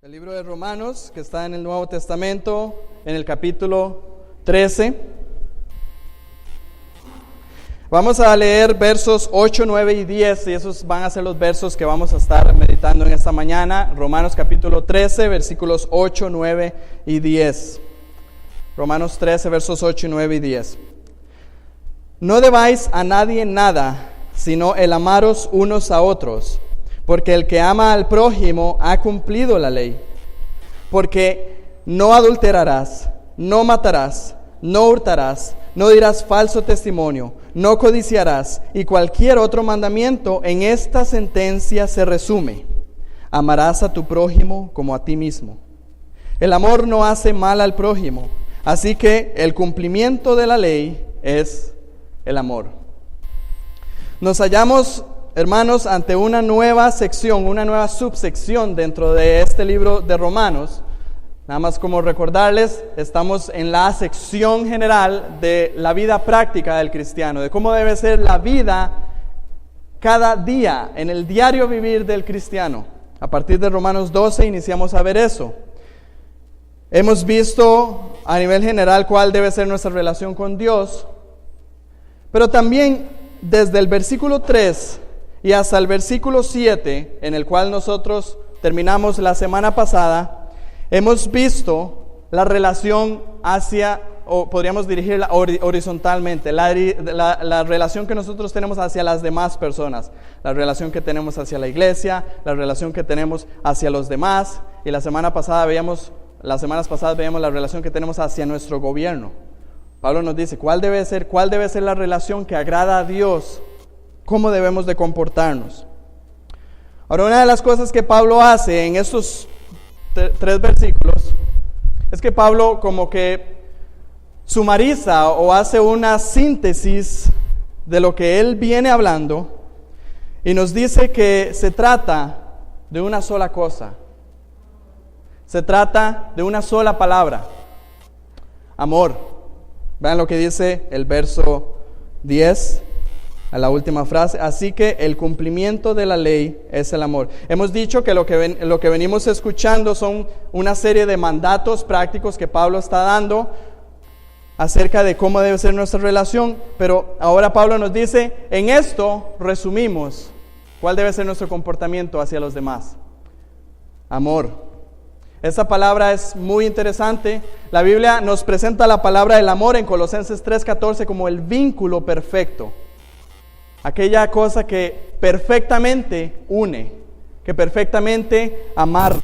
El libro de Romanos, que está en el Nuevo Testamento, en el capítulo 13. Vamos a leer versos 8, 9 y 10, y esos van a ser los versos que vamos a estar meditando en esta mañana. Romanos capítulo 13, versículos 8, 9 y 10. Romanos 13, versos 8, 9 y 10. No debáis a nadie nada, sino el amaros unos a otros, porque el que ama al prójimo ha cumplido la ley. Porque no adulterarás, no matarás, no hurtarás, no dirás falso testimonio, no codiciarás, y cualquier otro mandamiento en esta sentencia se resume: amarás a tu prójimo como a ti mismo. El amor no hace mal al prójimo, así que el cumplimiento de la ley es el amor. Nos hallamos, hermanos, ante una nueva sección, una nueva subsección dentro de este libro de Romanos. Nada más como recordarles, estamos en la sección general de la vida práctica del cristiano, de cómo debe ser la vida cada día, en el diario vivir del cristiano. A partir de Romanos 12 iniciamos a ver eso. Hemos visto a nivel general cuál debe ser nuestra relación con Dios, pero también desde el versículo 3 y hasta el versículo 7, en el cual nosotros terminamos la semana pasada, hemos visto la relación hacia, o podríamos dirigirla horizontalmente, la relación que nosotros tenemos hacia las demás personas, la relación que tenemos hacia la iglesia, la relación que tenemos hacia los demás, y las semanas pasadas veíamos la relación que tenemos hacia nuestro gobierno. Pablo nos dice cuál debe ser la relación que agrada a Dios, cómo debemos de comportarnos. Ahora, una de las cosas que Pablo hace en estos 3 versículos es que Pablo como que sumariza o hace una síntesis de lo que él viene hablando y nos dice que se trata de una sola cosa. Se trata de una sola palabra: amor. Vean lo que dice el verso 10, a la última frase: así que el cumplimiento de la ley es el amor. Hemos dicho que lo que venimos escuchando son una serie de mandatos prácticos que Pablo está dando acerca de cómo debe ser nuestra relación, pero ahora Pablo nos dice, en esto resumimos cuál debe ser nuestro comportamiento hacia los demás: amor. Esta palabra es muy interesante. La Biblia nos presenta la palabra del amor en Colosenses 3:14 como el vínculo perfecto. Aquella cosa que perfectamente une, que perfectamente amarra.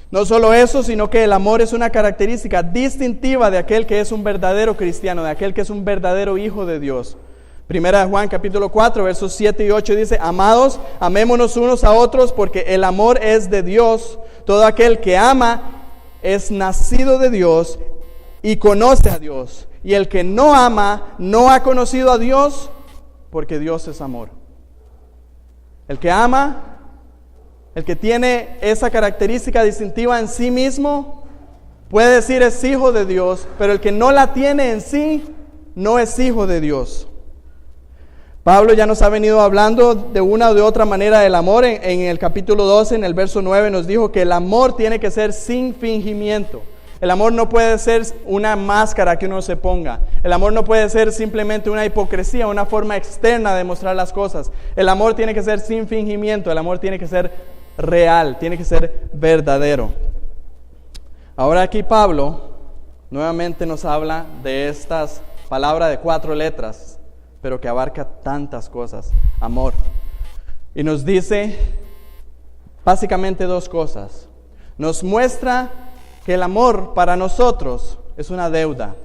No solo eso, sino que el amor es una característica distintiva de aquel que es un verdadero cristiano, de aquel que es un verdadero hijo de Dios. Primera de Juan capítulo 4, versos 7 y 8 dice: amados, amémonos unos a otros, porque el amor es de Dios. Todo aquel que ama es nacido de Dios y conoce a Dios. Y el que no ama no ha conocido a Dios, porque Dios es amor. El que ama, el que tiene esa característica distintiva en sí mismo, puede decir es hijo de Dios, pero el que no la tiene en sí, no es hijo de Dios. Pablo ya nos ha venido hablando de una o de otra manera del amor. En el capítulo 12, en el verso 9, nos dijo que el amor tiene que ser sin fingimiento. El amor no puede ser una máscara que uno se ponga. El amor no puede ser simplemente una hipocresía, una forma externa de mostrar las cosas. El amor tiene que ser sin fingimiento. El amor tiene que ser real, tiene que ser verdadero. Ahora aquí Pablo nuevamente nos habla de estas palabras de 4 letras, pero que abarca tantas cosas: amor. Y nos dice básicamente 2 cosas. Nos muestra que el amor para nosotros es una deuda.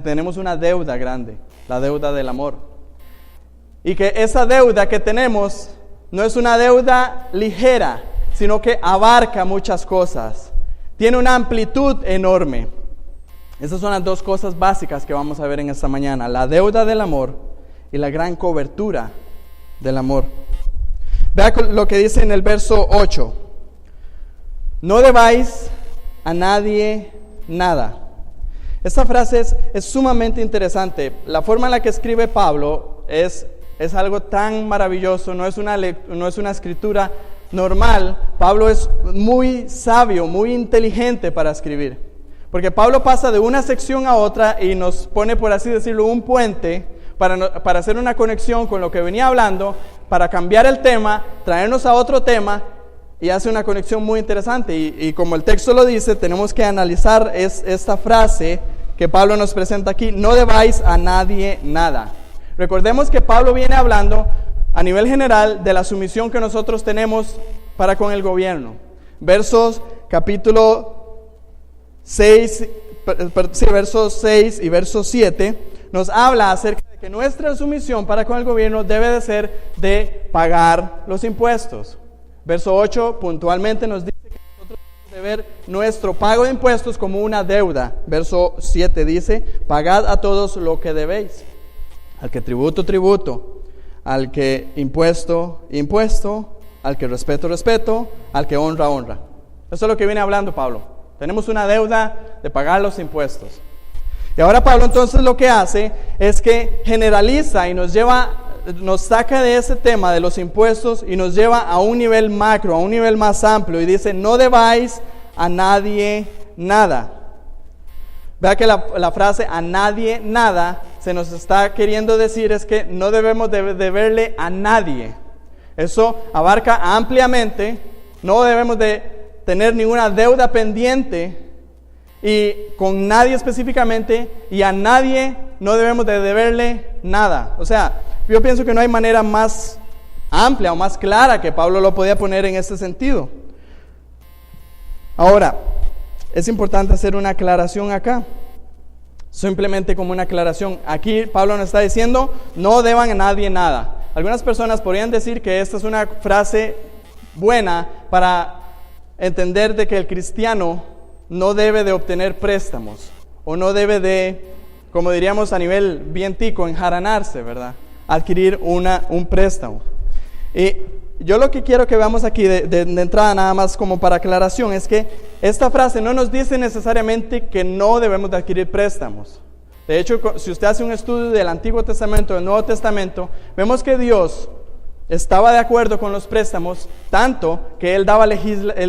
Tenemos una deuda grande, la deuda del amor. Y que esa deuda que tenemos no es una deuda ligera, sino que abarca muchas cosas. Tiene una amplitud enorme. Esas son las 2 cosas básicas que vamos a ver en esta mañana: la deuda del amor y la gran cobertura del amor. Vea lo que dice en el verso 8: no debáis a nadie nada. Esta frase es sumamente interesante. La forma en la que escribe Pablo es algo tan maravilloso. No es una escritura normal, Pablo es muy sabio, muy inteligente para escribir. Porque Pablo pasa de una sección a otra y nos pone, por así decirlo, un puente para hacer una conexión con lo que venía hablando, para cambiar el tema, traernos a otro tema, y hace una conexión muy interesante. Y como el texto lo dice, tenemos que analizar esta frase que Pablo nos presenta aquí: no debáis a nadie nada. Recordemos que Pablo viene hablando a nivel general de la sumisión que nosotros tenemos para con el gobierno. Versos 6 y verso 7 nos habla acerca de que nuestra sumisión para con el gobierno debe de ser de pagar los impuestos. Verso 8 puntualmente nos dice que nosotros debemos de ver nuestro pago de impuestos como una deuda. Verso 7 dice: pagad a todos lo que debéis. Al que tributo, tributo. Al que impuesto, impuesto. Al que respeto, respeto. Al que honra, honra. Eso es lo que viene hablando Pablo. Tenemos una deuda de pagar los impuestos. Y ahora Pablo entonces lo que hace es que generaliza y nos saca de ese tema de los impuestos y nos lleva a un nivel macro, a un nivel más amplio, y dice: no debáis a nadie nada. Vea que la frase "a nadie nada" se nos está queriendo decir es que no debemos deberle a nadie. Eso abarca ampliamente. No debemos de tener ninguna deuda pendiente y con nadie específicamente, y a nadie no debemos de deberle nada. O sea, yo pienso que no hay manera más amplia o más clara que Pablo lo podía poner en este sentido. Ahora, es importante hacer una aclaración acá. Simplemente como una aclaración. Aquí Pablo nos está diciendo: no deban a nadie nada. Algunas personas podrían decir que esta es una frase buena para entender de que el cristiano no debe de obtener préstamos, o no debe de, como diríamos a nivel bien tico, enjaranarse, ¿verdad? Adquirir un préstamo. Y yo lo que quiero que veamos aquí de entrada, nada más como para aclaración, es que esta frase no nos dice necesariamente que no debemos de adquirir préstamos. De hecho, si usted hace un estudio del Antiguo Testamento, del Nuevo Testamento, vemos que Dios estaba de acuerdo con los préstamos, tanto que Él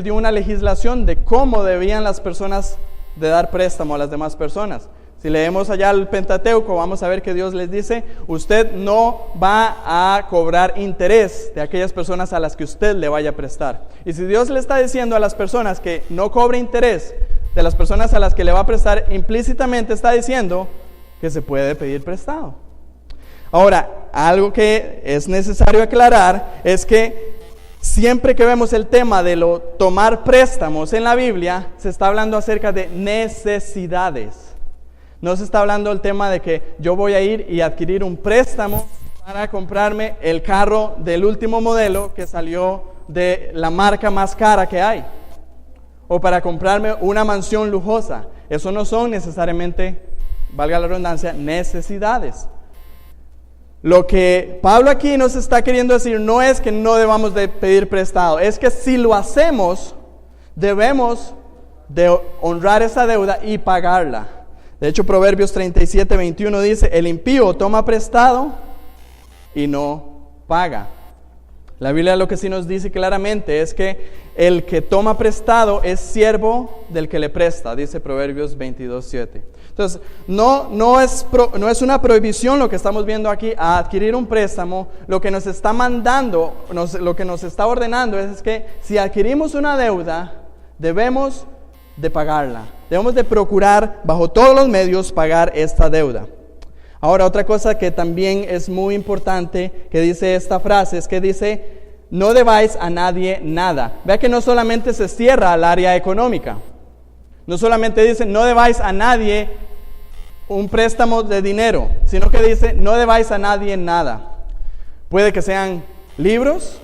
dio una legislación de cómo debían las personas de dar préstamo a las demás personas. Si leemos allá el Pentateuco, vamos a ver que Dios les dice: usted no va a cobrar interés de aquellas personas a las que usted le vaya a prestar. Y si Dios le está diciendo a las personas que no cobre interés de las personas a las que le va a prestar, implícitamente está diciendo que se puede pedir prestado. Ahora, algo que es necesario aclarar es que siempre que vemos el tema de tomar préstamos en la Biblia, se está hablando acerca de necesidades. No se está hablando del tema de que yo voy a ir y adquirir un préstamo para comprarme el carro del último modelo que salió de la marca más cara que hay, o para comprarme una mansión lujosa. Eso no son necesariamente, valga la redundancia, necesidades. Lo que Pablo aquí nos está queriendo decir no es que no debamos de pedir prestado, es que si lo hacemos, debemos de honrar esa deuda y pagarla. De hecho, Proverbios 37:21 dice: el impío toma prestado y no paga. La Biblia lo que sí nos dice claramente es que el que toma prestado es siervo del que le presta, dice Proverbios 22:7. Entonces, no es una prohibición lo que estamos viendo aquí a adquirir un préstamo. Lo que nos está mandando, lo que nos está ordenando es que si adquirimos una deuda, debemos de pagarla. Debemos de procurar bajo todos los medios pagar esta deuda. Ahora, otra cosa que también es muy importante que dice esta frase es que dice: no debáis a nadie nada. Vea que no solamente se cierra al área económica. No solamente dice: no debáis a nadie un préstamo de dinero, sino que dice: no debáis a nadie nada. Puede que sean libros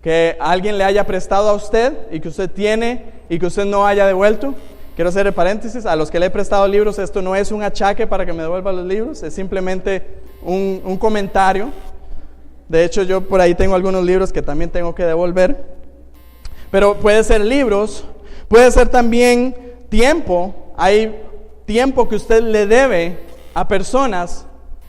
que alguien le haya prestado a usted y que usted tiene y que usted no haya devuelto. Quiero hacer el paréntesis: a los que le he prestado libros, esto no es un achaque para que me devuelvan los libros, es simplemente un comentario. De hecho, yo por ahí tengo algunos libros que también tengo que devolver. Pero puede ser libros, puede ser también tiempo. Hay tiempo que usted le debe a personas.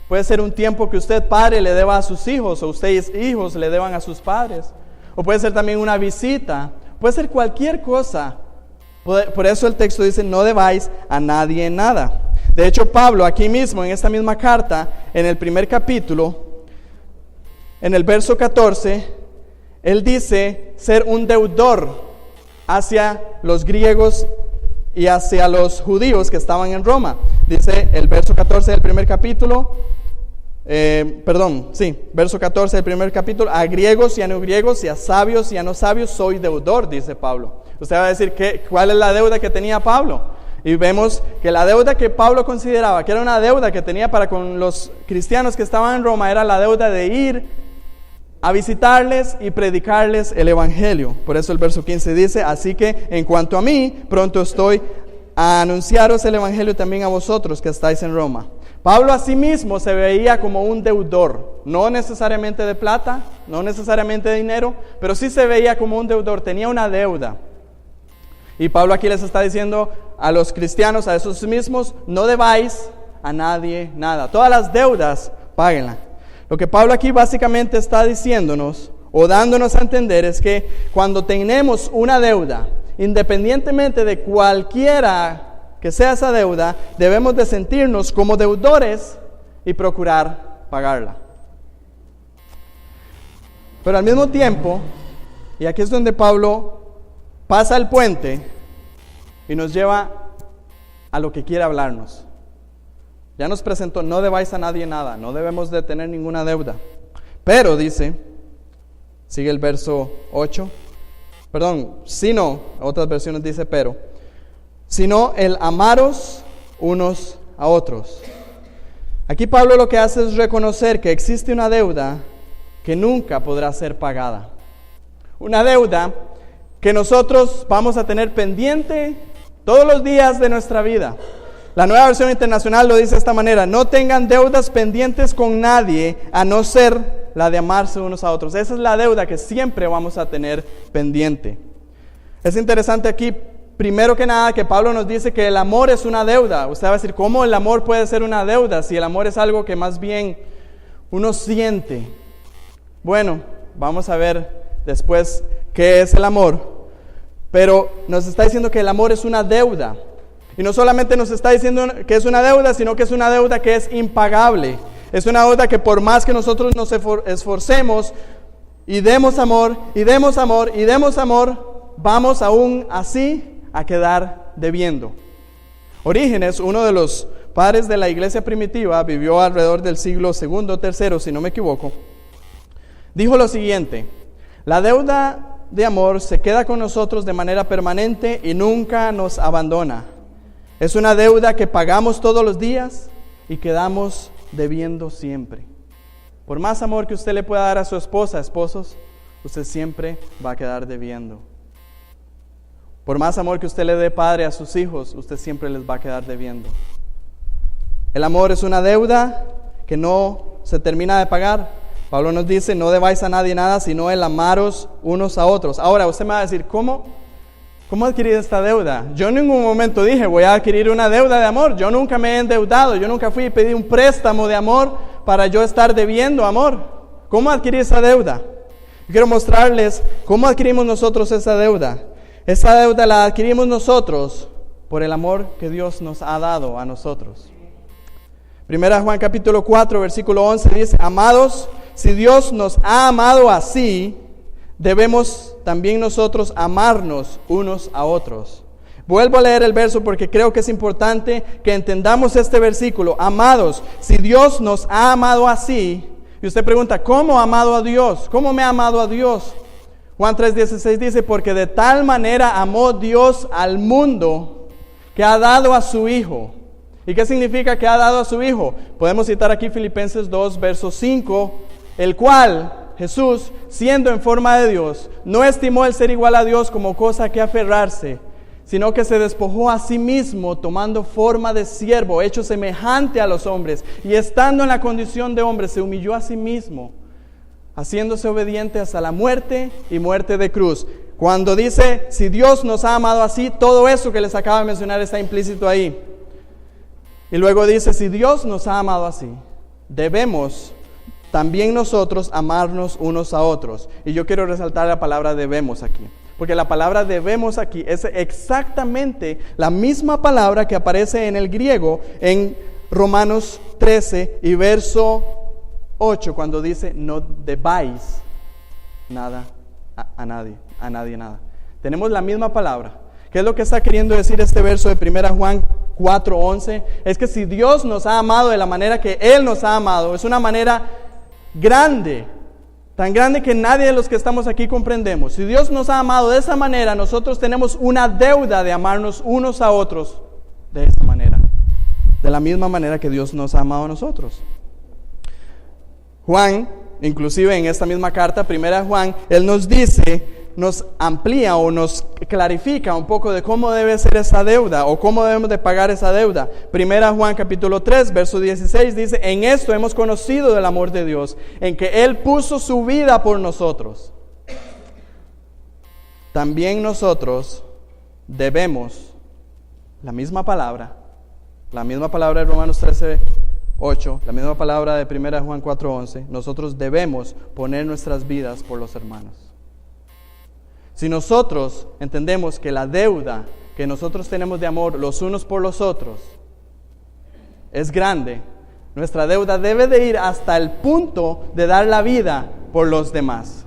Puede ser un tiempo que usted, padre, le deba a sus hijos, o ustedes, hijos, le deban a sus padres. o puede ser también una visita, puede ser cualquier cosa. Por eso el texto dice, no debáis a nadie nada. De hecho, Pablo aquí mismo, en esta misma carta, en el primer capítulo, en el verso 14, él dice ser un deudor hacia los griegos y hacia los judíos que estaban en Roma. Dice el verso 14 del primer capítulo, verso 14 del primer capítulo, a griegos y a no griegos y a sabios y a no sabios soy deudor, dice Pablo. Usted va a decir, ¿cuál es la deuda que tenía Pablo? Y vemos que la deuda que Pablo consideraba que era una deuda que tenía para con los cristianos que estaban en Roma, era la deuda de ir a visitarles y predicarles el evangelio. Por eso el verso 15 dice, así que en cuanto a mí, pronto estoy a anunciaros el evangelio también a vosotros que estáis en Roma. Pablo a sí mismo se veía como un deudor, no necesariamente de plata, no necesariamente de dinero, pero sí se veía como un deudor, tenía una deuda. Y Pablo aquí les está diciendo a los cristianos, a esos mismos, no debáis a nadie nada. Todas las deudas, páguenlas. Lo que Pablo aquí básicamente está diciéndonos o dándonos a entender es que cuando tenemos una deuda, independientemente de cualquiera que sea esa deuda, debemos de sentirnos como deudores y procurar pagarla. Pero al mismo tiempo, y aquí es donde Pablo pasa el puente y nos lleva a lo que quiere hablarnos. Ya nos presentó, no debáis a nadie nada, no debemos de tener ninguna deuda. Pero dice, sigue el verso 8, sino, otras versiones dice pero, sino el amaros unos a otros. Aquí Pablo lo que hace es reconocer que existe una deuda que nunca podrá ser pagada. Una deuda que nosotros vamos a tener pendiente todos los días de nuestra vida. La Nueva Versión Internacional lo dice de esta manera: no tengan deudas pendientes con nadie, a no ser la de amarse unos a otros. Esa es la deuda que siempre vamos a tener pendiente. Es interesante aquí, primero que nada, que Pablo nos dice que el amor es una deuda. Usted va a decir, ¿cómo el amor puede ser una deuda si el amor es algo que más bien uno siente? Bueno, vamos a ver después qué es el amor. Pero nos está diciendo que el amor es una deuda. Y no solamente nos está diciendo que es una deuda, sino que es una deuda que es impagable. Es una deuda que por más que nosotros nos esforcemos y demos amor, y demos amor, y demos amor, vamos aún así a quedar debiendo. Orígenes, uno de los padres de la iglesia primitiva, vivió alrededor del siglo II o III, si no me equivoco, dijo lo siguiente: la deuda de amor se queda con nosotros de manera permanente y nunca nos abandona. Es una deuda que pagamos todos los días y quedamos debiendo siempre. Por más amor que usted le pueda dar a su esposa, esposos, usted siempre va a quedar debiendo. Por más amor que usted le dé padre a sus hijos, usted siempre les va a quedar debiendo. El amor es una deuda que no se termina de pagar. Pablo nos dice, no debáis a nadie nada, sino el amaros unos a otros. Ahora, usted me va a decir, ¿cómo adquirir esta deuda? Yo en ningún momento dije, voy a adquirir una deuda de amor. Yo nunca me he endeudado, yo nunca fui y pedí un préstamo de amor para yo estar debiendo amor. ¿Cómo adquirir esa deuda? Yo quiero mostrarles cómo adquirimos nosotros esa deuda. Esa deuda la adquirimos nosotros por el amor que Dios nos ha dado a nosotros. Primera Juan capítulo 4, versículo 11 dice, amados, si Dios nos ha amado así, debemos también nosotros amarnos unos a otros. Vuelvo a leer el verso porque creo que es importante que entendamos este versículo. Amados, si Dios nos ha amado así, y usted pregunta, ¿cómo ha amado a Dios? ¿Cómo me ha amado a Dios? Juan 3:16 dice, porque de tal manera amó Dios al mundo que ha dado a su Hijo. ¿Y qué significa que ha dado a su Hijo? Podemos citar aquí Filipenses 2, verso 5, el cual Jesús, siendo en forma de Dios, no estimó el ser igual a Dios como cosa que aferrarse, sino que se despojó a sí mismo, tomando forma de siervo, hecho semejante a los hombres, y estando en la condición de hombre, se humilló a sí mismo, haciéndose obediente hasta la muerte y muerte de cruz. Cuando dice, si Dios nos ha amado así, todo eso que les acabo de mencionar está implícito ahí. Y luego dice, si Dios nos ha amado así, debemos también nosotros amarnos unos a otros. Y yo quiero resaltar la palabra debemos aquí, porque la palabra debemos aquí es exactamente la misma palabra que aparece en el griego en Romanos 13 y verso 8, cuando dice no debáis nada a nadie nada. Tenemos la misma palabra. ¿Qué es lo que está queriendo decir este verso de 1 Juan 4:11? Es que si Dios nos ha amado de la manera que Él nos ha amado, es una manera grande, tan grande que nadie de los que estamos aquí comprendemos. Si Dios nos ha amado de esa manera, nosotros tenemos una deuda de amarnos unos a otros de esa manera, de la misma manera que Dios nos ha amado a nosotros. Juan, inclusive en esta misma carta, 1 Juan, él nos dice, nos amplía o nos clarifica un poco de cómo debe ser esa deuda o cómo debemos de pagar esa deuda. 1 Juan capítulo 3, verso 16 dice, en esto hemos conocido del amor de Dios, en que Él puso su vida por nosotros. También nosotros debemos, la misma palabra de Romanos 13, 8, la misma palabra de 1 Juan 4, 11, nosotros debemos poner nuestras vidas por los hermanos. Si nosotros entendemos que la deuda que nosotros tenemos de amor los unos por los otros es grande, nuestra deuda debe de ir hasta el punto de dar la vida por los demás.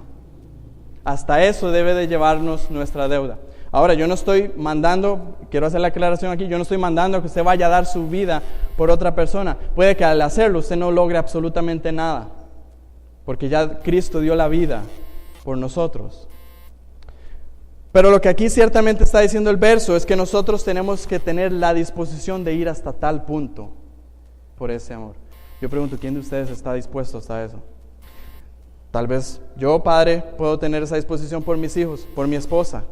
Hasta eso debe de llevarnos nuestra deuda. Ahora, yo no estoy mandando, quiero hacer la aclaración aquí, yo no estoy mandando que usted vaya a dar su vida por otra persona. Puede que al hacerlo usted no logre absolutamente nada, porque ya Cristo dio la vida por nosotros. Pero lo que aquí ciertamente está diciendo el verso es que nosotros tenemos que tener la disposición de ir hasta tal punto por ese amor. Yo pregunto, ¿quién de ustedes está dispuesto hasta eso? Tal vez yo, padre, puedo tener esa disposición por mis hijos, por mi esposa.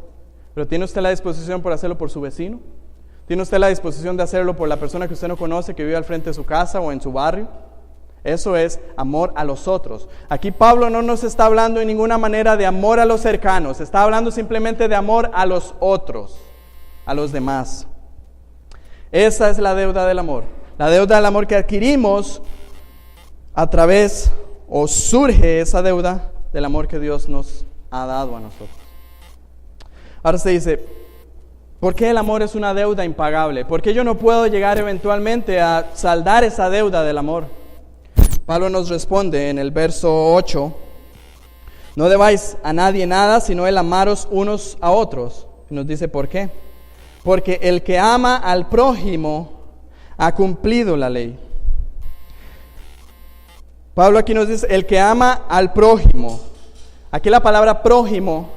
Pero ¿tiene usted la disposición por hacerlo por su vecino? ¿Tiene usted la disposición de hacerlo por la persona que usted no conoce, que vive al frente de su casa o en su barrio? Eso es amor a los otros. Aquí Pablo no nos está hablando de ninguna manera de amor a los cercanos. Está hablando simplemente de amor a los otros, a los demás. Esa es la deuda del amor. La deuda del amor que adquirimos a través, o surge esa deuda del amor que Dios nos ha dado a nosotros. Ahora se dice, ¿por qué el amor es una deuda impagable? ¿Por qué yo no puedo llegar eventualmente a saldar esa deuda del amor? Pablo nos responde en el verso 8, no debáis a nadie nada, sino el amaros unos a otros. Y nos dice, ¿por qué? Porque el que ama al prójimo ha cumplido la ley. Pablo aquí nos dice, el que ama al prójimo. Aquí la palabra prójimo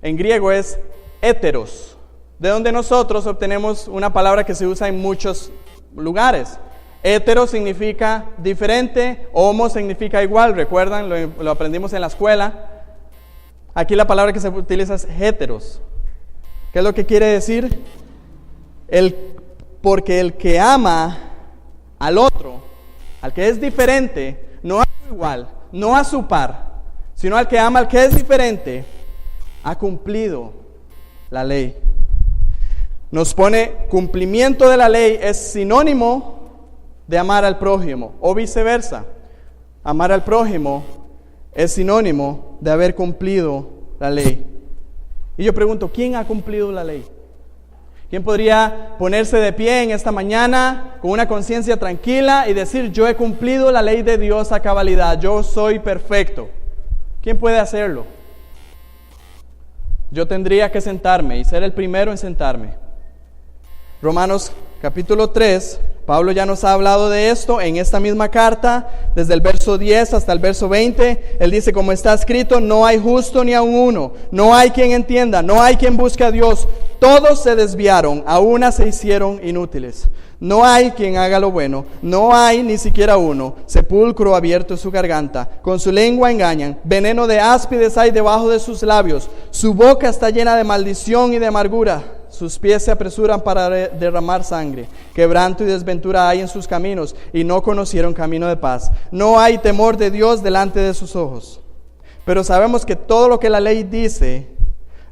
en griego es héteros, de donde nosotros obtenemos una palabra que se usa en muchos lugares. Hetero significa diferente, homo significa igual, recuerdan, lo aprendimos en la escuela. Aquí la palabra que se utiliza es heteros. ¿Qué es lo que quiere decir? Porque el que ama al otro, al que es diferente, no a su igual, no a su par, sino al que ama al que es diferente, ha cumplido la ley. Nos pone cumplimiento de la ley es sinónimo de amar al prójimo, o viceversa. Amar al prójimo es sinónimo de haber cumplido la ley. Y yo pregunto, ¿quién ha cumplido la ley? ¿Quién podría ponerse de pie en esta mañana con una conciencia tranquila y decir, yo he cumplido la ley de Dios a cabalidad, yo soy perfecto? ¿Quién puede hacerlo? Yo tendría que sentarme y ser el primero en sentarme. Romanos capítulo 3, Pablo ya nos ha hablado de esto en esta misma carta, desde el verso 10 hasta el verso 20. Él dice, como está escrito, no hay justo ni aun uno, no hay quien entienda, no hay quien busque a Dios. Todos se desviaron, a una se hicieron inútiles. No hay quien haga lo bueno, no hay ni siquiera uno. Sepulcro abierto es su garganta, con su lengua engañan. Veneno de áspides hay debajo de sus labios. Su boca está llena de maldición y de amargura. Sus pies se apresuran para derramar sangre. Quebranto y desventura hay en sus caminos, y no conocieron camino de paz. No hay temor de Dios delante de sus ojos. Pero sabemos que todo lo que la ley dice,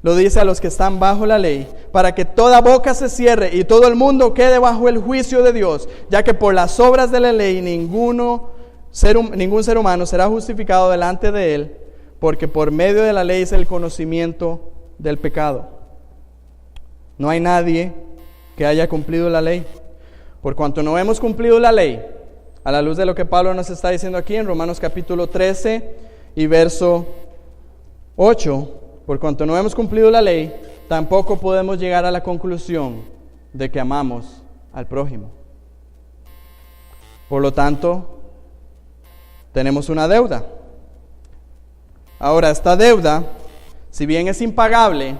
lo dice a los que están bajo la ley, para que toda boca se cierre y todo el mundo quede bajo el juicio de Dios, ya que por las obras de la ley ninguno ningún ser humano será justificado delante de Él, porque por medio de la ley es el conocimiento del pecado. No hay nadie que haya cumplido la ley. Por cuanto no hemos cumplido la ley, a la luz de lo que Pablo nos está diciendo aquí en Romanos capítulo 13 y verso 8, por cuanto no hemos cumplido la ley, tampoco podemos llegar a la conclusión de que amamos al prójimo. Por lo tanto, tenemos una deuda. Ahora, esta deuda, si bien es impagable,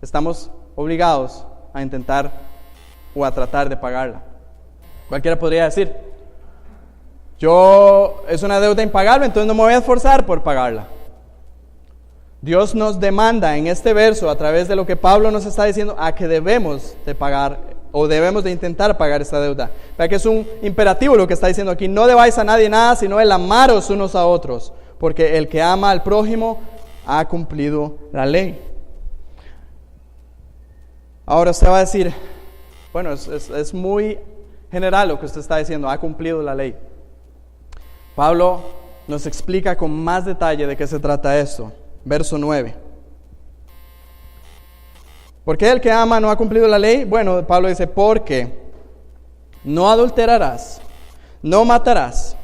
estamos obligados a intentar o a tratar de pagarla. Cualquiera podría decir, es una deuda impagable, entonces no me voy a esforzar por pagarla. Dios nos demanda en este verso, a través de lo que Pablo nos está diciendo, a que debemos de pagar o debemos de intentar pagar esta deuda. Vea que es un imperativo lo que está diciendo aquí. No debáis a nadie nada, sino el amaros unos a otros, porque el que ama al prójimo ha cumplido la ley. Ahora usted va a decir, bueno, es muy general lo que usted está diciendo, ha cumplido la ley. Pablo nos explica con más detalle de qué se trata esto. Verso 9. ¿Por qué el que ama no ha cumplido la ley? Bueno, Pablo dice, porque no adulterarás, no matarás,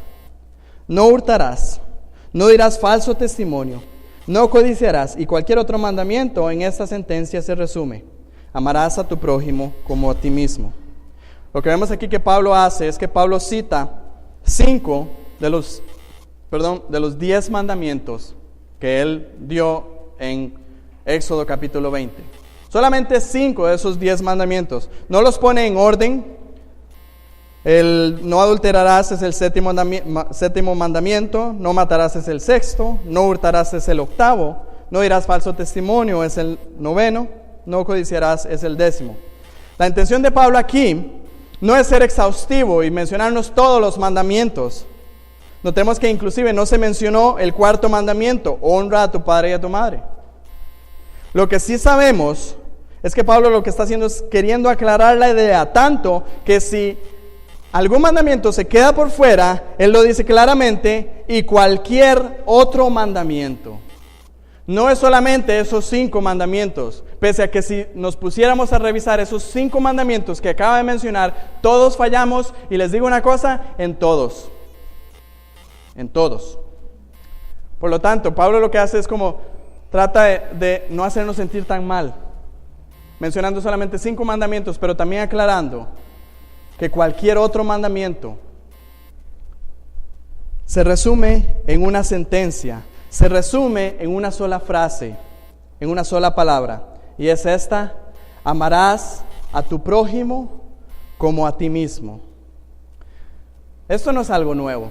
no hurtarás, no dirás falso testimonio, no codiciarás, y cualquier otro mandamiento en esta sentencia se resume: amarás a tu prójimo como a ti mismo. Lo que vemos aquí que Pablo hace es que Pablo cita 5 de los 10 mandamientos que él dio en Éxodo capítulo 20. Solamente 5 de esos 10 mandamientos. No los pone en orden. El no adulterarás es el séptimo mandamiento. No matarás es el 6º. No hurtarás es el 8º. No dirás falso testimonio es el 9º. No codiciarás es el 10º. La intención de Pablo aquí no es ser exhaustivo y mencionarnos todos los mandamientos. Notemos que inclusive no se mencionó el 4º mandamiento: honra a tu padre y a tu madre. Lo que sí sabemos es que Pablo lo que está haciendo es queriendo aclarar la idea, tanto que si algún mandamiento se queda por fuera, él lo dice claramente, y cualquier otro mandamiento. No es solamente esos 5 mandamientos, pese a que si nos pusiéramos a revisar esos 5 mandamientos que acaba de mencionar, todos fallamos, y les digo una cosa, en todos. En todos. Por lo tanto, Pablo lo que hace es como trata de no hacernos sentir tan mal, mencionando solamente 5 mandamientos, pero también aclarando que cualquier otro mandamiento se resume en una sentencia, se resume en una sola frase, en una sola palabra, y es esta: amarás a tu prójimo como a ti mismo. Esto no es algo nuevo.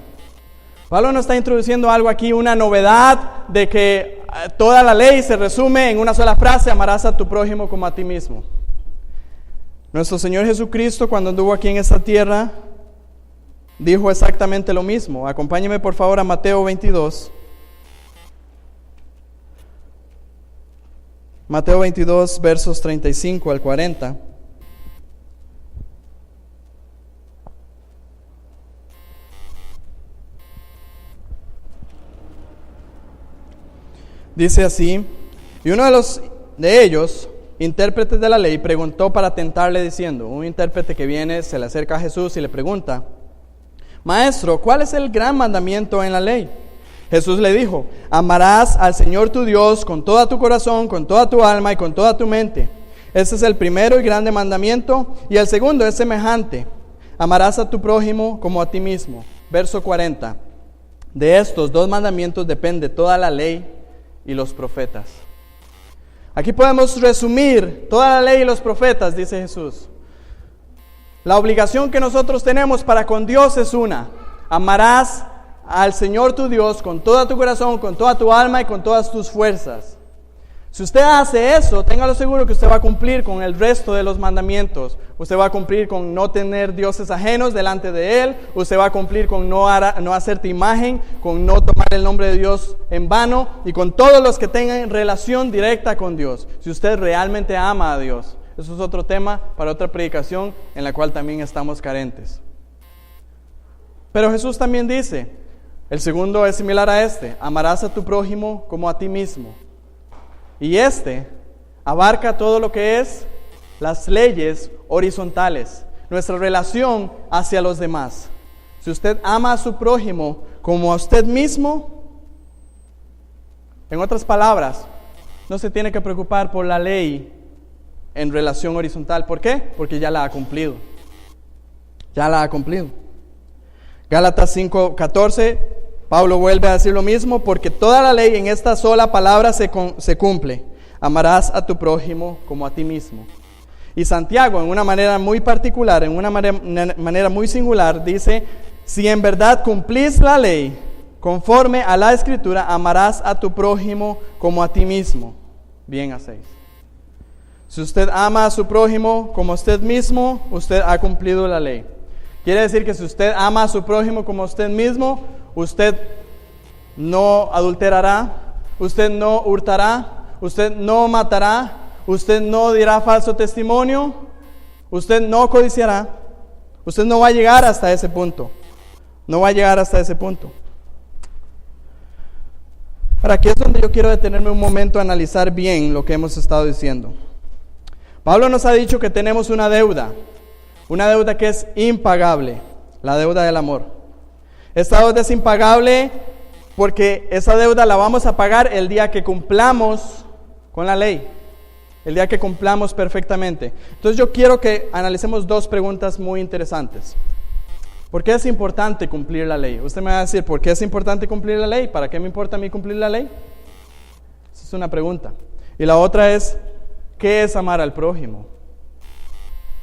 Pablo nos está introduciendo algo aquí, una novedad de que toda la ley se resume en una sola frase: amarás a tu prójimo como a ti mismo. Nuestro Señor Jesucristo, cuando anduvo aquí en esta tierra, dijo exactamente lo mismo. Acompáñeme por favor a Mateo 22. Mateo 22, versos 35 al 40. Dice así: y uno de ellos, intérpretes de la ley, preguntó para tentarle diciendo, un intérprete que viene, se le acerca a Jesús y le pregunta: Maestro, ¿cuál es el gran mandamiento en la ley? Jesús le dijo: amarás al Señor tu Dios con todo tu corazón, con toda tu alma y con toda tu mente. Ese es el primero y grande mandamiento, y el segundo es semejante: amarás a tu prójimo como a ti mismo. Verso 40. De estos 2 mandamientos depende toda la ley y los profetas. Aquí podemos resumir toda la ley y los profetas, dice Jesús. La obligación que nosotros tenemos para con Dios es una: amarás al Señor tu Dios con todo tu corazón, con toda tu alma y con todas tus fuerzas. Si usted hace eso, téngalo seguro que usted va a cumplir con el resto de los mandamientos. Usted va a cumplir con no tener dioses ajenos delante de Él. Usted va a cumplir con no hacerte imagen, con no tomar el nombre de Dios en vano, y con todos los que tengan relación directa con Dios. Si usted realmente ama a Dios. Eso es otro tema para otra predicación en la cual también estamos carentes. Pero Jesús también dice: El segundo es similar a este: amarás a tu prójimo como a ti mismo. Y este abarca todo lo que es las leyes horizontales, nuestra relación hacia los demás. Si usted ama a su prójimo como a usted mismo, en otras palabras, no se tiene que preocupar por la ley en relación horizontal. ¿Por qué? Porque ya la ha cumplido. Ya la ha cumplido. Gálatas 5:14, Pablo vuelve a decir lo mismo: porque toda la ley en esta sola palabra se cumple: amarás a tu prójimo como a ti mismo. Y Santiago, en una manera muy particular, en una manera muy singular, dice: si en verdad cumplís la ley conforme a la Escritura, amarás a tu prójimo como a ti mismo. Bien hacéis. Si usted ama a su prójimo como a usted mismo, usted ha cumplido la ley. Quiere decir que si usted ama a su prójimo como a usted mismo, usted no adulterará, usted no hurtará, usted no matará, usted no dirá falso testimonio, usted no codiciará. Usted no va a llegar hasta ese punto. No va a llegar hasta ese punto. Ahora, aquí es donde yo quiero detenerme un momento a analizar bien lo que hemos estado diciendo. Pablo nos ha dicho que tenemos una deuda que es impagable, la deuda del amor. Esta deuda es impagable porque esa deuda la vamos a pagar el día que cumplamos con la ley, el día que cumplamos perfectamente. Entonces yo quiero que analicemos dos preguntas muy interesantes. ¿Por qué es importante cumplir la ley? Usted me va a decir: ¿por qué es importante cumplir la ley? ¿Para qué me importa a mí cumplir la ley? Esa es una pregunta. Y la otra es: ¿qué es amar al prójimo?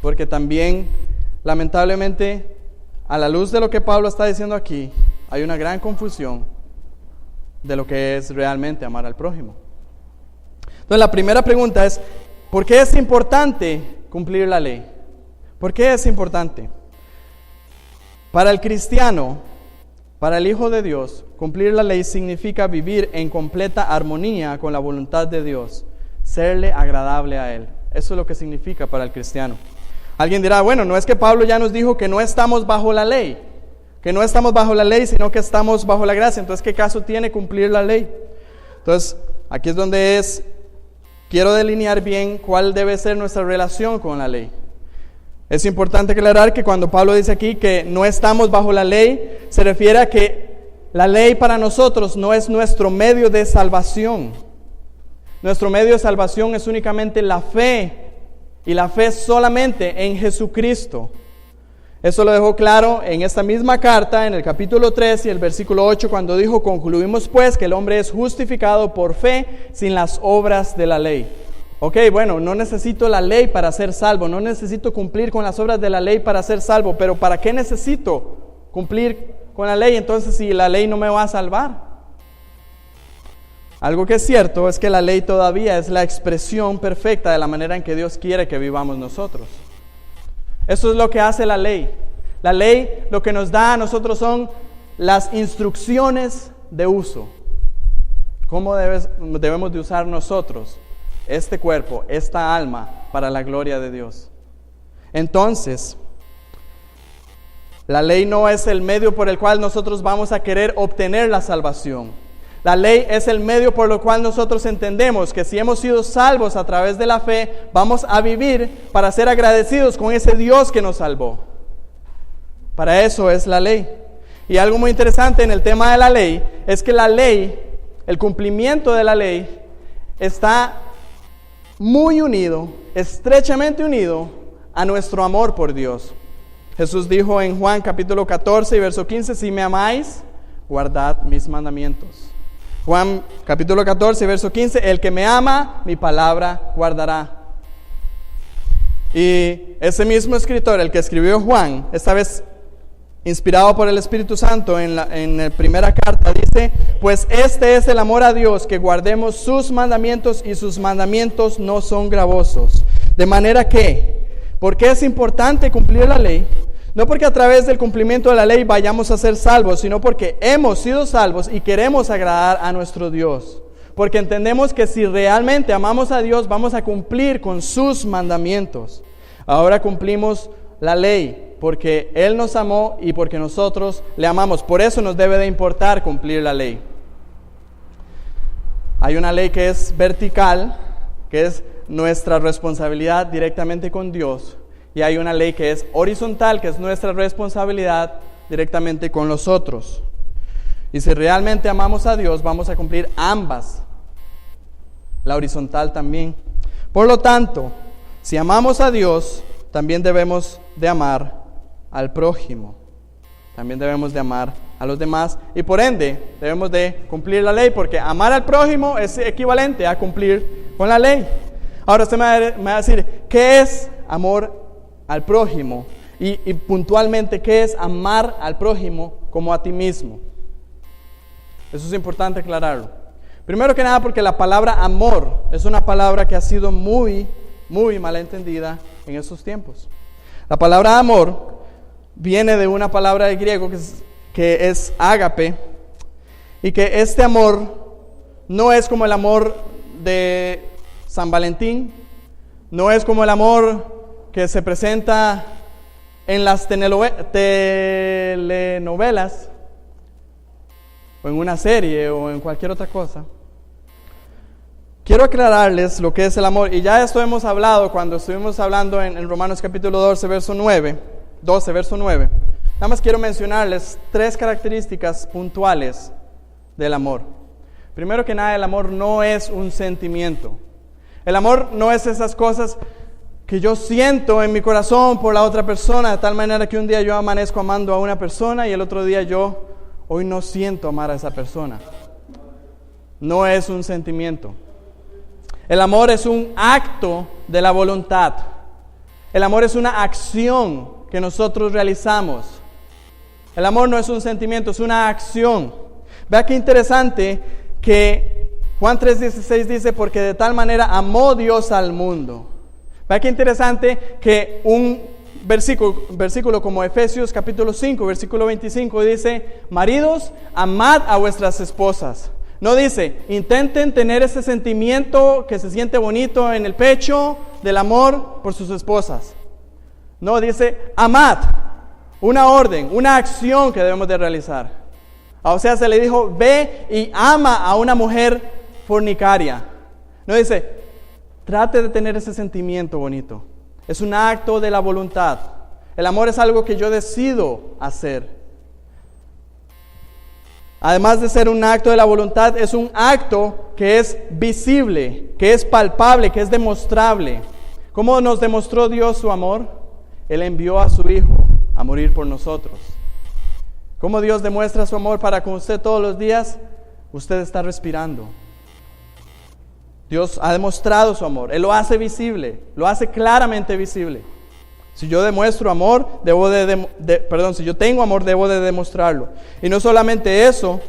Porque también, lamentablemente, a la luz de lo que Pablo está diciendo aquí, hay una gran confusión de lo que es realmente amar al prójimo. Entonces, la primera pregunta es: ¿por qué es importante cumplir la ley? ¿Por qué es importante? Para el cristiano, para el Hijo de Dios, cumplir la ley significa vivir en completa armonía con la voluntad de Dios, serle agradable a Él. Eso es lo que significa para el cristiano. Alguien dirá: bueno, no es que Pablo ya nos dijo que no estamos bajo la ley, sino que estamos bajo la gracia. Entonces, ¿qué caso tiene cumplir la ley? Entonces, aquí es donde quiero delinear bien cuál debe ser nuestra relación con la ley. Es importante aclarar que cuando Pablo dice aquí que no estamos bajo la ley, se refiere a que la ley para nosotros no es nuestro medio de salvación. Nuestro medio de salvación es únicamente la fe, y la fe solamente en Jesucristo. Eso lo dejó claro en esta misma carta, en el capítulo 3 y el versículo 8, cuando dijo: concluimos pues que el hombre es justificado por fe sin las obras de la ley. Ok, bueno, no necesito la ley para ser salvo, no necesito cumplir con las obras de la ley para ser salvo, pero ¿para qué necesito cumplir con la ley entonces si la ley no me va a salvar? Algo que es cierto es que la ley todavía es la expresión perfecta de la manera en que Dios quiere que vivamos nosotros. Eso es lo que hace la ley. La ley lo que nos da a nosotros son las instrucciones de uso. ¿Cómo debemos de usar nosotros este cuerpo, esta alma, para la gloria de Dios? Entonces, la ley no es el medio por el cual nosotros vamos a querer obtener la salvación. La ley es el medio por lo cual nosotros entendemos que si hemos sido salvos a través de la fe, vamos a vivir para ser agradecidos con ese Dios que nos salvó. Para eso es la ley. Y algo muy interesante en el tema de la ley es que la ley, el cumplimiento de la ley, está muy unido, estrechamente unido a nuestro amor por Dios. Jesús dijo en Juan capítulo 14 y verso 15: si me amáis, guardad mis mandamientos. Juan capítulo 14 verso 15: el que me ama, mi palabra guardará. Y ese mismo escritor, el que escribió Juan, esta vez inspirado por el Espíritu Santo en la primera carta, dice: pues este es el amor a Dios, que guardemos sus mandamientos, y sus mandamientos no son gravosos. De manera que, ¿por qué es importante cumplir la ley? No porque a través del cumplimiento de la ley vayamos a ser salvos, sino porque hemos sido salvos y queremos agradar a nuestro Dios. Porque entendemos que si realmente amamos a Dios, vamos a cumplir con sus mandamientos. Ahora cumplimos la ley porque Él nos amó y porque nosotros le amamos. Por eso nos debe de importar cumplir la ley. Hay una ley que es vertical, que es nuestra responsabilidad directamente con Dios. Y hay una ley que es horizontal, que es nuestra responsabilidad directamente con los otros. Y si realmente amamos a Dios, vamos a cumplir ambas. La horizontal también. Por lo tanto, si amamos a Dios, también debemos de amar al prójimo. También debemos de amar a los demás. Y por ende, debemos de cumplir la ley, porque amar al prójimo es equivalente a cumplir con la ley. Ahora usted me va a decir, ¿qué es amor al prójimo? Y puntualmente, ¿qué es amar al prójimo como a ti mismo? Eso es importante aclararlo. Primero que nada, porque la palabra amor es una palabra que ha sido muy malentendida en estos tiempos. La palabra amor viene de una palabra de griego que es ágape, y que este amor no es como el amor de San Valentín, no es como el amor que se presenta en las telenovelas, o en una serie, o en cualquier otra cosa. Quiero aclararles lo que es el amor, y ya esto hemos hablado cuando estuvimos hablando en Romanos capítulo 12, verso 9. Nada más quiero mencionarles 3 características puntuales del amor. Primero que nada, el amor no es un sentimiento. El amor no es esas cosas que yo siento en mi corazón por la otra persona, de tal manera que un día yo amanezco amando a una persona y el otro día hoy no siento amar a esa persona. No es un sentimiento. El amor es un acto de la voluntad. El amor es una acción que nosotros realizamos. El amor no es un sentimiento, es una acción. Vea qué interesante que Juan 3:16 dice, porque de tal manera amó Dios al mundo. Vea qué interesante que un versículo como Efesios capítulo 5, versículo 25 dice, maridos, amad a vuestras esposas. No dice, intenten tener ese sentimiento que se siente bonito en el pecho del amor por sus esposas. No, dice, amad. Una orden, una acción que debemos de realizar. O sea, se le dijo, ve y ama a una mujer fornicaria. No dice, trate de tener ese sentimiento bonito. Es un acto de la voluntad. El amor es algo que yo decido hacer. Además de ser un acto de la voluntad, es un acto que es visible, que es palpable, que es demostrable. ¿Cómo nos demostró Dios su amor? Él envió a su Hijo a morir por nosotros. ¿Cómo Dios demuestra su amor para con usted todos los días? Usted está respirando. Dios ha demostrado su amor. Él lo hace visible, lo hace claramente visible. Si yo demuestro amor, si yo tengo amor, debo de demostrarlo. Y no solamente eso,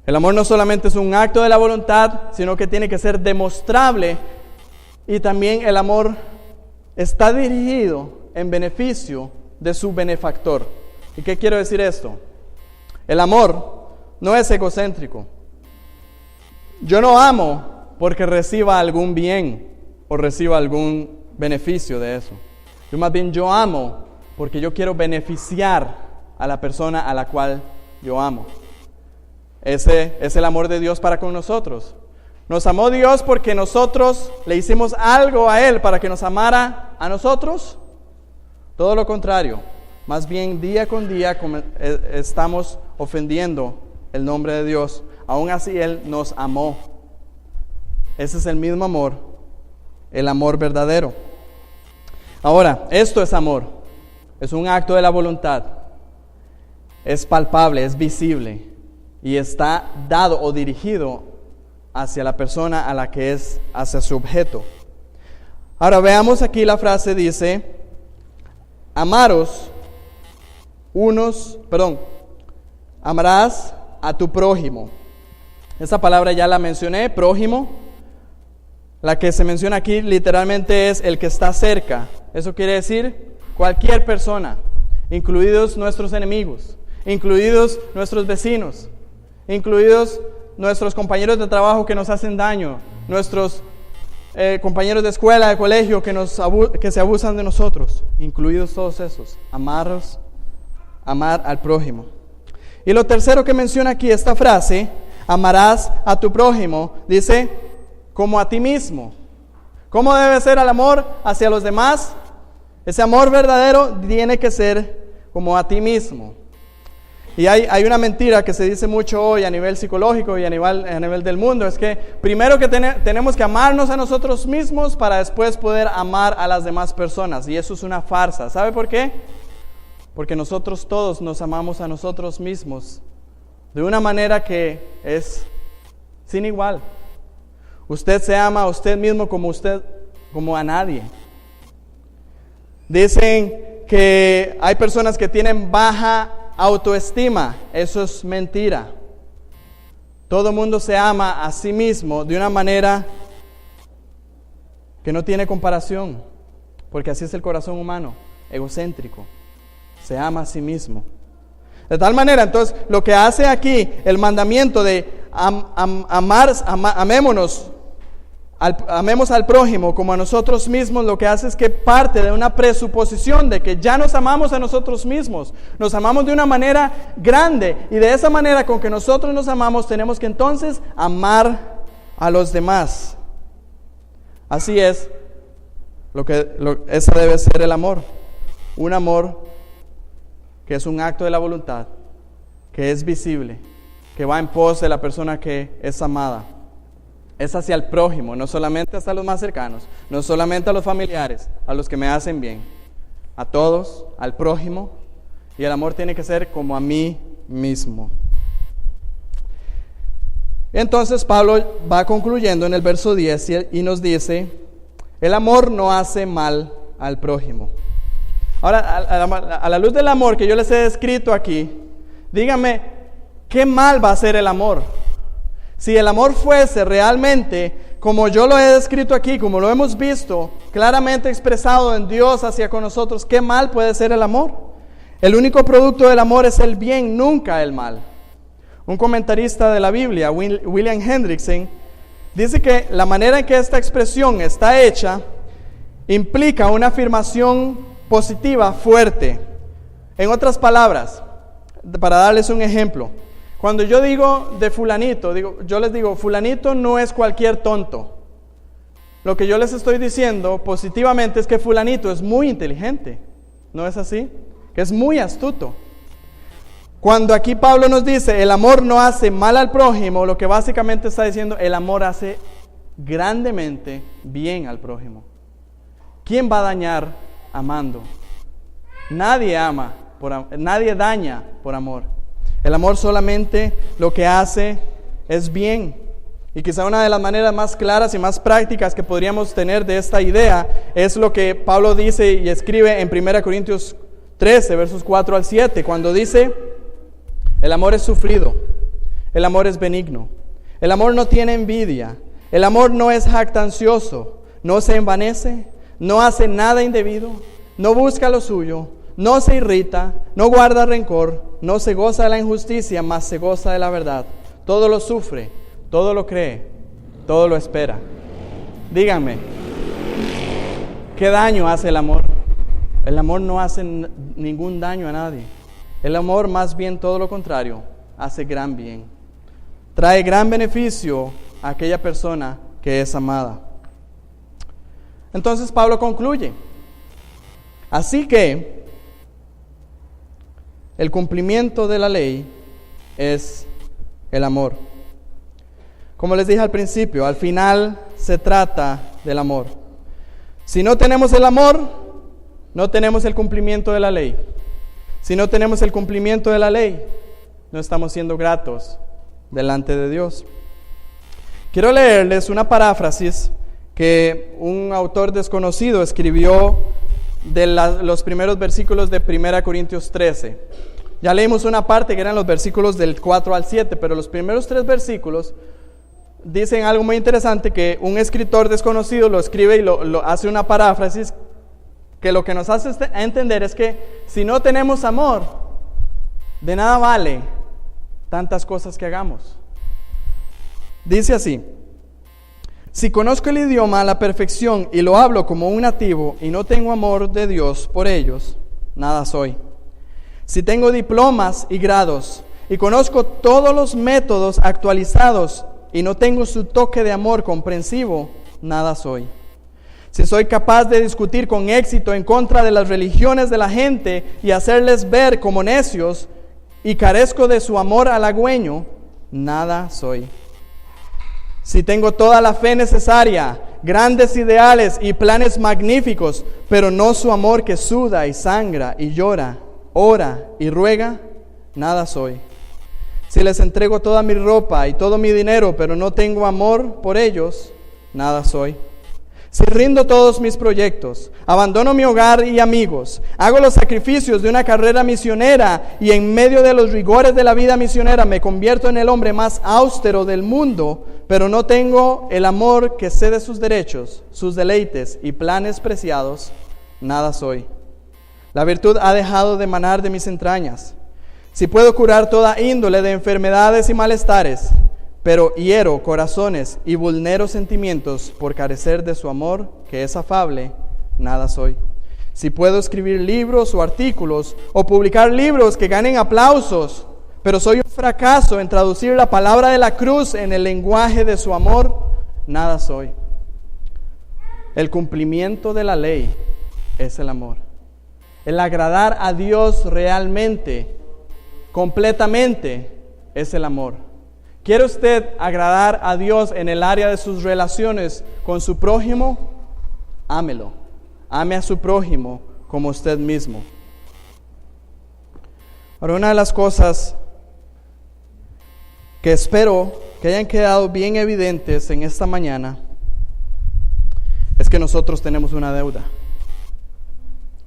el amor no solamente es un acto de la voluntad, sino que tiene que ser demostrable. Y también el amor está dirigido en beneficio de su benefactor. ¿Y qué quiero decir esto? El amor no es egocéntrico. Yo no amo porque reciba algún bien o reciba algún beneficio de eso. Yo amo porque yo quiero beneficiar a la persona a la cual yo amo. Ese es el amor de Dios para con nosotros. Nos amó Dios porque nosotros le hicimos algo a Él para que nos amara a nosotros. Todo lo contrario. Más bien día con día estamos ofendiendo el nombre de Dios. Aún así Él nos amó. Ese es el mismo amor, el amor verdadero. Ahora, esto es amor. Es un acto de la voluntad. Es palpable, es visible y está dado o dirigido hacia la persona a la que es, hacia su objeto. Ahora veamos aquí la frase, dice, amarás a tu prójimo. Esa palabra ya la mencioné, prójimo. La que se menciona aquí literalmente es el que está cerca. Eso quiere decir cualquier persona, incluidos nuestros enemigos, incluidos nuestros vecinos, incluidos nuestros compañeros de trabajo que nos hacen daño, nuestros compañeros de escuela, de colegio, que se abusan de nosotros, incluidos todos esos. Amar al prójimo. Y lo tercero que menciona aquí esta frase, amarás a tu prójimo, dice, como a ti mismo. ¿Cómo debe ser el amor hacia los demás? Ese amor verdadero tiene que ser como a ti mismo. Y hay una mentira que se dice mucho hoy a nivel psicológico y a nivel del mundo, es que primero que tenemos que amarnos a nosotros mismos para después poder amar a las demás personas. Y eso es una farsa. ¿Sabe por qué? Porque nosotros todos nos amamos a nosotros mismos de una manera que es sin igual. Usted se ama a usted mismo como a nadie. Dicen que hay personas que tienen baja autoestima. Eso es mentira. Todo mundo se ama a sí mismo de una manera que no tiene comparación, porque así es el corazón humano, egocéntrico. Se ama a sí mismo. De tal manera, entonces, lo que hace aquí el mandamiento de amemos al prójimo como a nosotros mismos, lo que hace es que parte de una presuposición de que ya nos amamos a nosotros mismos. Nos amamos de una manera grande, y de esa manera con que nosotros nos amamos, tenemos que entonces amar a los demás. Así es, ese debe ser el amor. Un amor que es un acto de la voluntad, que es visible, que va en pos de la persona que es amada. Es hacia el prójimo, no solamente hasta los más cercanos, no solamente a los familiares, a los que me hacen bien, a todos, al prójimo, y el amor tiene que ser como a mí mismo. Entonces Pablo va concluyendo en el verso 10 y nos dice, el amor no hace mal al prójimo. Ahora, a la luz del amor que yo les he descrito aquí, díganme, ¿qué mal va a hacer el amor? Si el amor fuese realmente como yo lo he descrito aquí, como lo hemos visto, claramente expresado en Dios hacia con nosotros, ¿qué mal puede ser el amor? El único producto del amor es el bien, nunca el mal. Un comentarista de la Biblia, William Hendrickson, dice que la manera en que esta expresión está hecha implica una afirmación positiva fuerte. En otras palabras, para darles un ejemplo, cuando yo digo de fulanito, yo les digo, fulanito no es cualquier tonto. Lo que yo les estoy diciendo positivamente es que fulanito es muy inteligente. ¿No es así? Que es muy astuto. Cuando aquí Pablo nos dice, el amor no hace mal al prójimo, lo que básicamente está diciendo, el amor hace grandemente bien al prójimo. ¿Quién va a dañar amando? Nadie daña por amor. El amor solamente lo que hace es bien. Y quizá una de las maneras más claras y más prácticas que podríamos tener de esta idea es lo que Pablo dice y escribe en 1 Corintios 13, versos 4 al 7, cuando dice, el amor es sufrido, el amor es benigno, el amor no tiene envidia, el amor no es jactancioso, no se envanece, no hace nada indebido, no busca lo suyo, no se irrita, no guarda rencor, no se goza de la injusticia, mas se goza de la verdad. Todo lo sufre, todo lo cree, todo lo espera. Díganme, ¿qué daño hace el amor? El amor no hace ningún daño a nadie. El amor, más bien todo lo contrario, hace gran bien. Trae gran beneficio a aquella persona que es amada. Entonces Pablo concluye. Así que el cumplimiento de la ley es el amor. Como les dije al principio, al final se trata del amor. Si no tenemos el amor, no tenemos el cumplimiento de la ley. Si no tenemos el cumplimiento de la ley, no estamos siendo gratos delante de Dios. Quiero leerles una paráfrasis que un autor desconocido escribió de los primeros versículos de 1 Corintios 13. Ya leímos una parte que eran los versículos del 4 al 7, pero los primeros 3 versículos dicen algo muy interesante que un escritor desconocido lo escribe y lo hace una paráfrasis que lo que nos hace entender es que si no tenemos amor, de nada vale tantas cosas que hagamos. Dice así: Si conozco el idioma a la perfección y lo hablo como un nativo y no tengo amor de Dios por ellos, nada soy. Si tengo diplomas y grados y conozco todos los métodos actualizados y no tengo su toque de amor comprensivo, nada soy. Si soy capaz de discutir con éxito en contra de las religiones de la gente y hacerles ver como necios y carezco de su amor halagüeño, nada soy. Si tengo toda la fe necesaria, grandes ideales y planes magníficos, pero no su amor que suda y sangra y llora, ora y ruega, nada soy. Si les entrego toda mi ropa y todo mi dinero, pero no tengo amor por ellos, nada soy. Si rindo todos mis proyectos, abandono mi hogar y amigos, hago los sacrificios de una carrera misionera y en medio de los rigores de la vida misionera me convierto en el hombre más austero del mundo, pero no tengo el amor que sé de sus derechos, sus deleites y planes preciados, nada soy. La virtud ha dejado de emanar de mis entrañas. Si puedo curar toda índole de enfermedades y malestares, pero hiero corazones y vulnero sentimientos por carecer de su amor, que es afable, nada soy. Si puedo escribir libros o artículos o publicar libros que ganen aplausos, pero soy un fracaso en traducir la palabra de la cruz en el lenguaje de su amor, nada soy. El cumplimiento de la ley es el amor. El agradar a Dios realmente, completamente, es el amor. ¿Quiere usted agradar a Dios en el área de sus relaciones con su prójimo? Ámelo. Ame a su prójimo como usted mismo. Ahora, una de las cosas que espero que hayan quedado bien evidentes en esta mañana es que nosotros tenemos una deuda.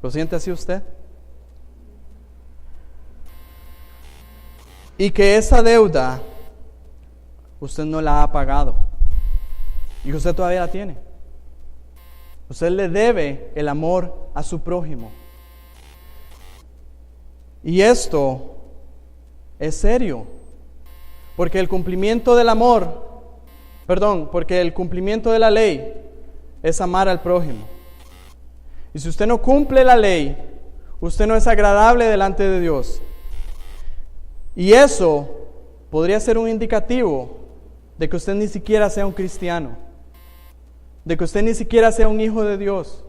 ¿Lo siente así usted? Y que esa deuda usted no la ha pagado y usted todavía la tiene. Usted le debe el amor a su prójimo. Y esto es serio, porque el cumplimiento del amor, porque el cumplimiento de la ley es amar al prójimo. Y si usted no cumple la ley, usted no es agradable delante de Dios. Y eso podría ser un indicativo de que usted ni siquiera sea un cristiano, de que usted ni siquiera sea un hijo de Dios.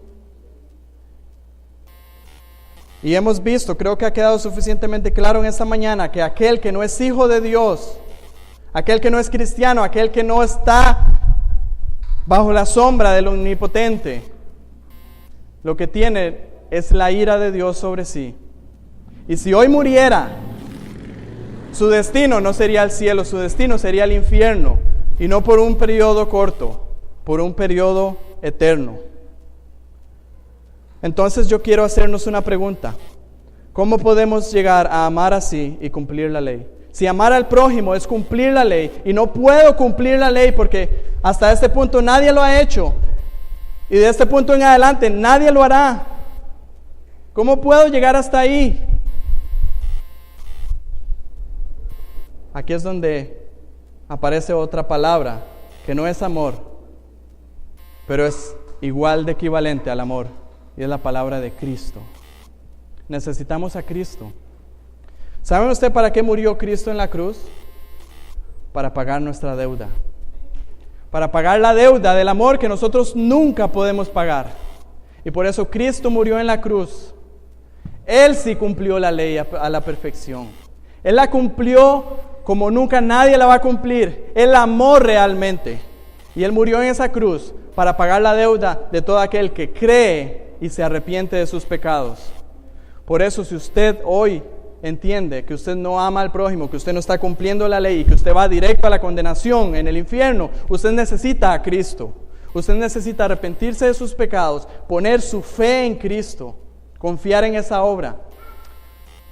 Y hemos visto, creo que ha quedado suficientemente claro en esta mañana, que aquel que no es hijo de Dios, aquel que no es cristiano, aquel que no está bajo la sombra del Omnipotente, lo que tiene es la ira de Dios sobre sí. Y si hoy muriera, su destino no sería el cielo, su destino sería el infierno, y no por un periodo corto, por un periodo eterno. Entonces yo quiero hacernos una pregunta. ¿Cómo podemos llegar a amar así y cumplir la ley? Si amar al prójimo es cumplir la ley, y no puedo cumplir la ley porque hasta este punto nadie lo ha hecho, y de este punto en adelante nadie lo hará, ¿cómo puedo llegar hasta ahí? Aquí es donde aparece otra palabra que no es amor, pero es igual de equivalente al amor, y es la palabra de Cristo. Necesitamos a Cristo. ¿Saben usted para qué murió Cristo en la cruz? Para pagar nuestra deuda. Para pagar la deuda del amor que nosotros nunca podemos pagar. Y por eso Cristo murió en la cruz. Él sí cumplió la ley a la perfección. Él la cumplió como nunca nadie la va a cumplir. Él amó realmente. Y Él murió en esa cruz para pagar la deuda de todo aquel que cree y se arrepiente de sus pecados. Por eso, si usted hoy entiende que usted no ama al prójimo, que usted no está cumpliendo la ley y que usted va directo a la condenación en el infierno, usted necesita a Cristo. Usted necesita arrepentirse de sus pecados, poner su fe en Cristo, confiar en esa obra.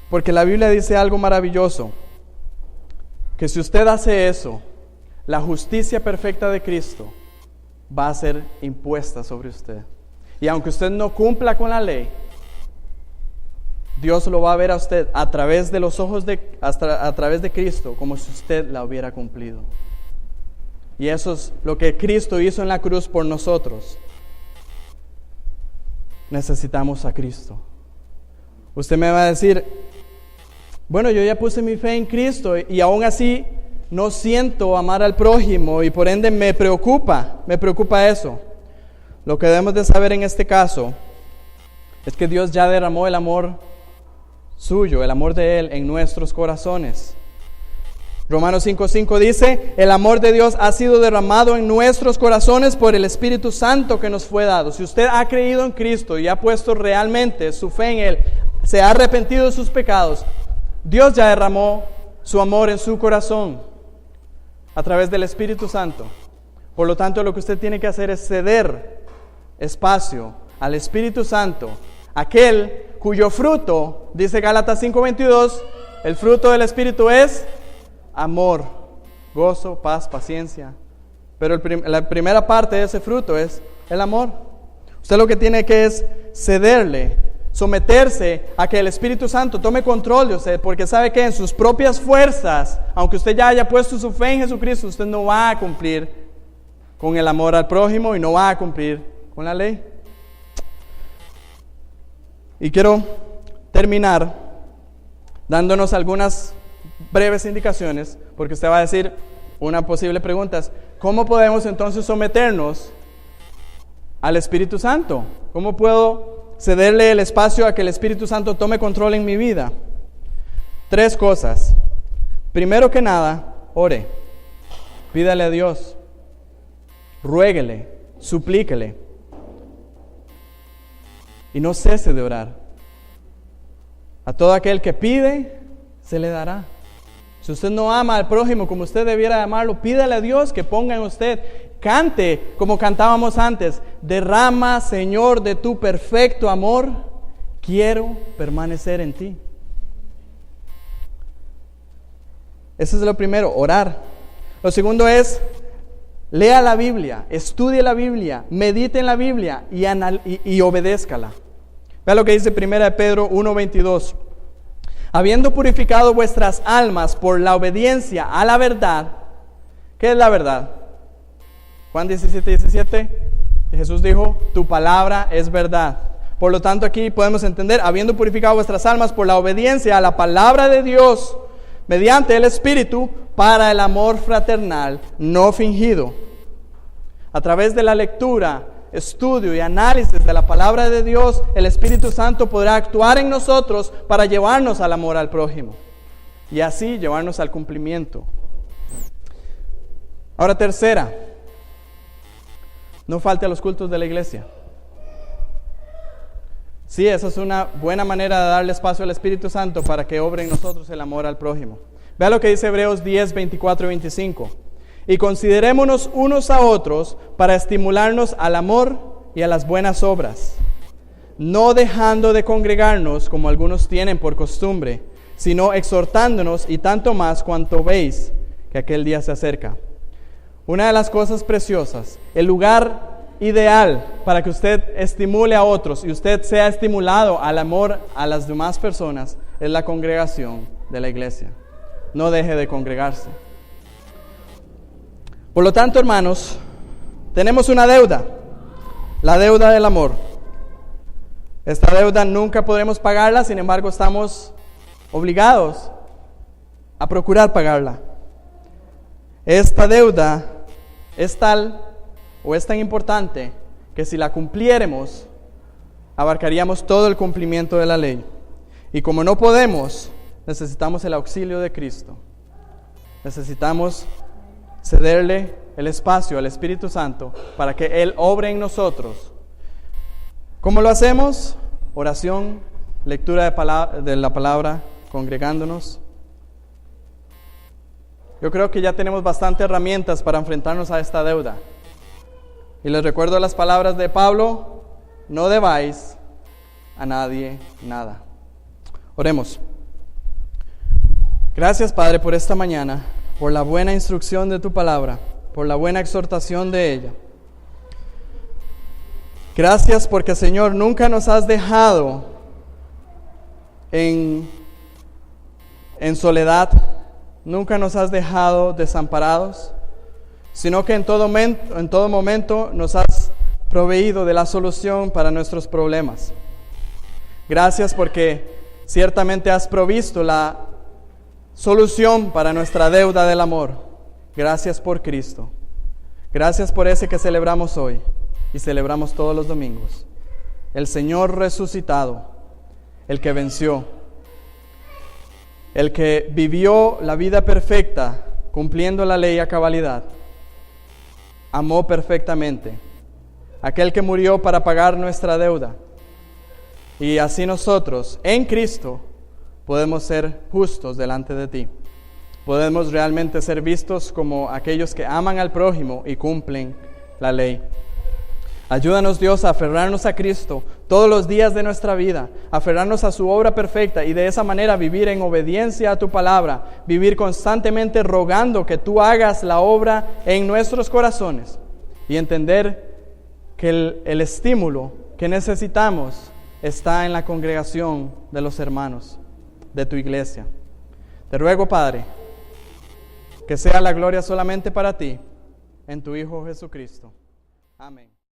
Porque la Biblia dice algo maravilloso, que si usted hace eso, la justicia perfecta de Cristo va a ser impuesta sobre usted. Y aunque usted no cumpla con la ley, Dios lo va a ver a usted a través de los ojos a través de Cristo, como si usted la hubiera cumplido. Y eso es lo que Cristo hizo en la cruz por nosotros. Necesitamos a Cristo. Usted me va a decir, bueno, yo ya puse mi fe en Cristo y aún así no siento amar al prójimo y por ende me preocupa eso. Lo que debemos de saber en este caso es que Dios ya derramó el amor suyo, el amor de Él en nuestros corazones. Romanos 5:5 dice, el amor de Dios ha sido derramado en nuestros corazones por el Espíritu Santo que nos fue dado. Si usted ha creído en Cristo y ha puesto realmente su fe en Él, se ha arrepentido de sus pecados, Dios ya derramó su amor en su corazón a través del Espíritu Santo. Por lo tanto, lo que usted tiene que hacer es ceder espacio al Espíritu Santo, aquel cuyo fruto, dice Gálatas 5:22, el fruto del Espíritu es amor, gozo, paz, paciencia. Pero la primera parte de ese fruto es el amor. Usted lo que tiene que es cederle, someterse a que el Espíritu Santo tome control de usted, porque sabe que en sus propias fuerzas, aunque usted ya haya puesto su fe en Jesucristo, usted no va a cumplir con el amor al prójimo y no va a cumplir con la ley. Y quiero terminar dándonos algunas breves indicaciones, porque usted va a decir, una posible pregunta es, ¿cómo podemos entonces someternos al Espíritu Santo? ¿Cómo puedo cederle el espacio a que el Espíritu Santo tome control en mi vida? 3 cosas. Primero que nada, ore. Pídale a Dios. Ruéguele, suplíquele. Y no cese de orar. A todo aquel que pide, se le dará. Si usted no ama al prójimo como usted debiera amarlo, pídale a Dios que ponga en usted. Cante como cantábamos antes. Derrama, Señor, de tu perfecto amor. Quiero permanecer en ti. Eso es lo primero, orar. Lo segundo es, lea la Biblia, estudie la Biblia, medite en la Biblia y obedézcala. Vea lo que dice 1 Pedro 1:22. Habiendo purificado vuestras almas por la obediencia a la verdad. ¿Qué es la verdad? Juan 17:17. Jesús dijo, tu palabra es verdad. Por lo tanto, aquí podemos entender, habiendo purificado vuestras almas por la obediencia a la palabra de Dios, mediante el Espíritu, para el amor fraternal no fingido. A través de la lectura, estudio y análisis de la palabra de Dios, el Espíritu Santo podrá actuar en nosotros para llevarnos al amor al prójimo y así llevarnos al cumplimiento. Ahora, tercera, no falte a los cultos de la iglesia. Sí, esa es una buena manera de darle espacio al Espíritu Santo para que obre en nosotros el amor al prójimo. Vea lo que dice Hebreos 10, 24 y 25. Y considerémonos unos a otros para estimularnos al amor y a las buenas obras, no dejando de congregarnos como algunos tienen por costumbre, sino exhortándonos y tanto más cuanto veis que aquel día se acerca. Una de las cosas preciosas, el lugar ideal para que usted estimule a otros y usted sea estimulado al amor a las demás personas es la congregación de la iglesia. No deje de congregarse. Por lo tanto, hermanos, tenemos una deuda, la deuda del amor. Esta deuda nunca podremos pagarla, sin embargo, estamos obligados a procurar pagarla. Esta deuda es tal o es tan importante que si la cumpliéramos, abarcaríamos todo el cumplimiento de la ley. Y como no podemos, necesitamos el auxilio de Cristo. Necesitamos cederle el espacio al Espíritu Santo para que Él obre en nosotros. ¿Cómo lo hacemos? Oración, lectura de la palabra, congregándonos. Yo creo que ya tenemos bastantes herramientas para enfrentarnos a esta deuda. Y les recuerdo las palabras de Pablo: no debáis a nadie nada. Oremos. Gracias, Padre, por esta mañana, por la buena instrucción de tu palabra, por la buena exhortación de ella. Gracias porque, Señor, nunca nos has dejado en soledad, nunca nos has dejado desamparados. sino que en todo momento nos has proveído de la solución para nuestros problemas. Gracias porque ciertamente has provisto la solución para nuestra deuda del amor. Gracias por Cristo. Gracias por ese que celebramos hoy y celebramos todos los domingos. El Señor resucitado, el que venció, el que vivió la vida perfecta, cumpliendo la ley a cabalidad, amó perfectamente, aquel que murió para pagar nuestra deuda. Y así nosotros, en Cristo, podemos ser justos delante de ti. Podemos realmente ser vistos como aquellos que aman al prójimo y cumplen la ley. Ayúdanos, Dios, a aferrarnos a Cristo todos los días de nuestra vida, aferrarnos a su obra perfecta y de esa manera vivir en obediencia a tu palabra, vivir constantemente rogando que tú hagas la obra en nuestros corazones y entender que el estímulo que necesitamos está en la congregación de los hermanos de tu iglesia. Te ruego, Padre, que sea la gloria solamente para ti, en tu Hijo Jesucristo. Amén.